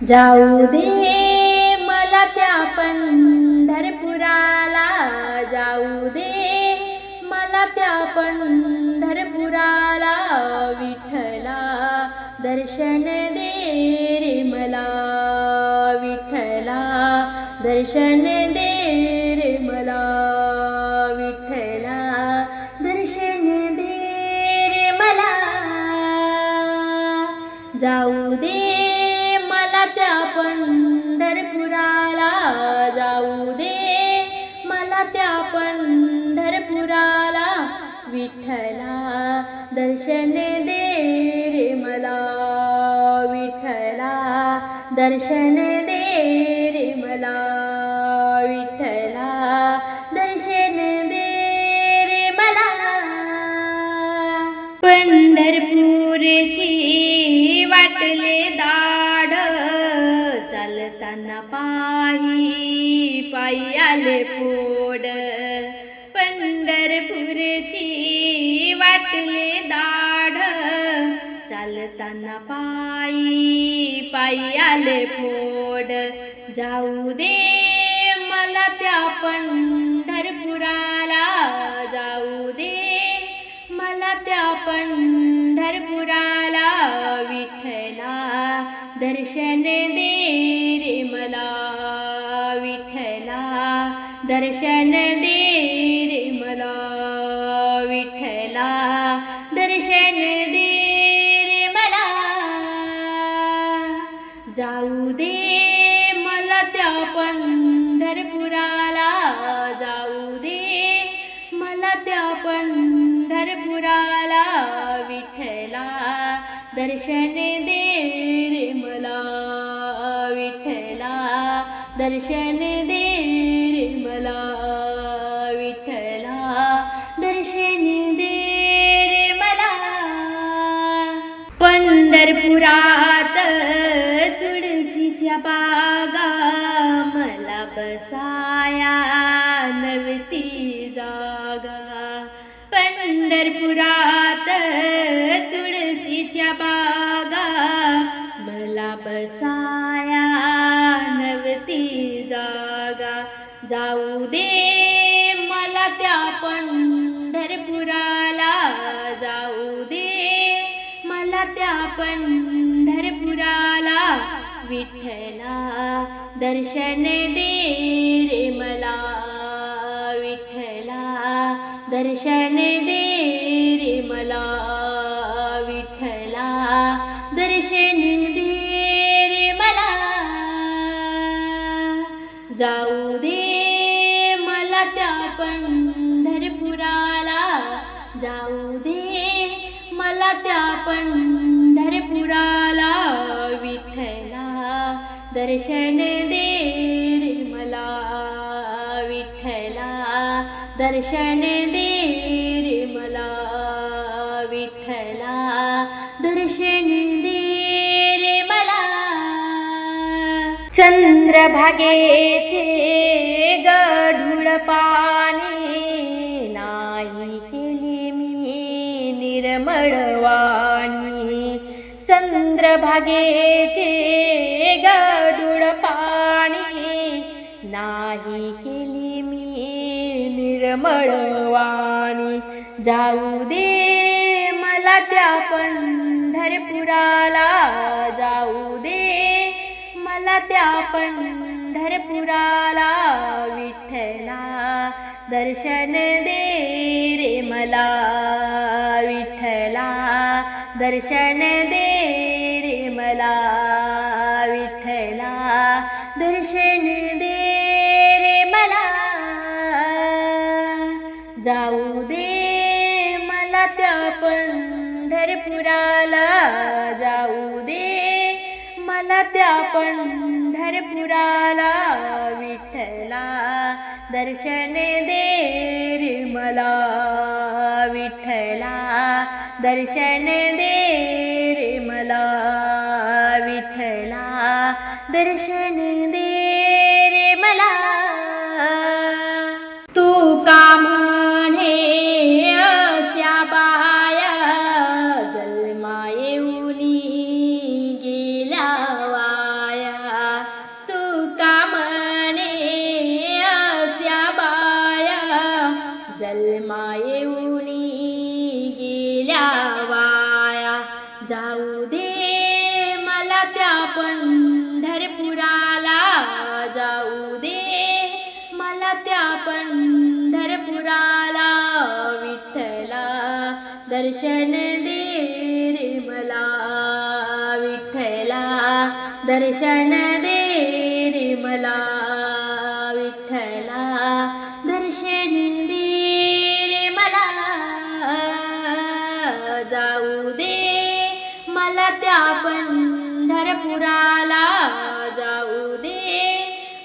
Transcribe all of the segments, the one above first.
जाऊ दे मला त्या पंढरपुराला, जाऊ दे मला त्या पंढरपुराला, विठ्ठला दर्शन दे रे मला, विठ्ठला दर्शन दे रे मला, विठ्ठला दर्शन दे रे मला. जाऊ दे मला त्या पंढरपुराला, जाऊ दे मला त्या पंढरपुराला, विठ्ठला दर्शन दे रे मला, विठ्ठला दर्शन दे रे मला, विठ्ठला दर्शन दे रे मला. पंढरपूरची वाटले दाढ, चालताना पायी पायी आले पोड. पंढरपूरची वाटले दाढ, चालताना पायी पायी आले पोड. जाऊ दे मला त्या पंढरपुराला, जाऊ दे मला त्या पंढरपुराला, विठ्ठला दर्शन दे रे मला, विठ्ठला दर्शन दे रे मला, विठ्ठला दर्शन दे रे मला. जाऊ दे मला त्या पंढरपुराला, जाऊ दे मला त्या पंढरपुराला, विठ्ठला दर्शन दे रे मला, विठ्ठला दर्शन दे रे मला, विठ्ठला दर्शन दे रे मला. पंढरपुरात तुळशीच्या बागा, मला बसाया नव्हती जागा. पंढरपुरात तुळशीच्या बागा, मला बसाया नव्हती जागा. जाऊ दे मला त्या पंढरपुराला, जाऊ दे मला त्या पंढरपुराला, विठ्ठला दर्शन दे रे मला, विठ्ठला दर्शन दे रे मला, विठ्ठला दर्शन दे रे मला. जाऊ दे मला त्या पंढरपुराला, जाऊ दे मला त्या पंढरपुराला, विठ्ठला दर्शन दे रे मला, विठ्ठला दर्शन दे रे मला, विठ्ठला दर्शन दे रे मला. चंद्रभागेचे गढूळ पाणी, नाही केली मी निर्मळ वाणी. चंद्रभागेचे गढूळ पाणी, नाही केली मी निर्मळ वाणी. जाऊ दे मला त्या पंढरपुराला, जाऊ दे मला त्या पंढरपुराला, विठ्ठला दर्शन दे रे मला, विठ्ठला दर्शन दे रे मला, विठ्ठला दर्शन दे रे मला. जाऊ दे मला त्या पंढरपुराला, जाऊ दे मला त्या पंढरपुराला, विठ्ठला दर्शन दे रे मला, विठ्ठला दर्शन दे रे मला, विठ्ठला दर्शन दे रे मला. तू का म्हणे अस्या बाया, जन्मा येऊनी गेल्या वाया. पंढरपुराला जाऊ दे, मला त्या पंढरपुराला. विठ्ठला दर्शन दे रे मला, विठ्ठला दर्शन दे रे मला, विठ्ठला दर्शन दे रे मला. जाऊ दे मला त्या पंढरपुराला, जाऊ दे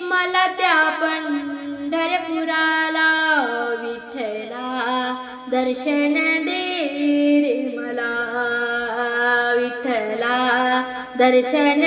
मला त्या पंढरपुराला. विठ्ठला दर्शन दे रे मला, विठ्ठला दर्शन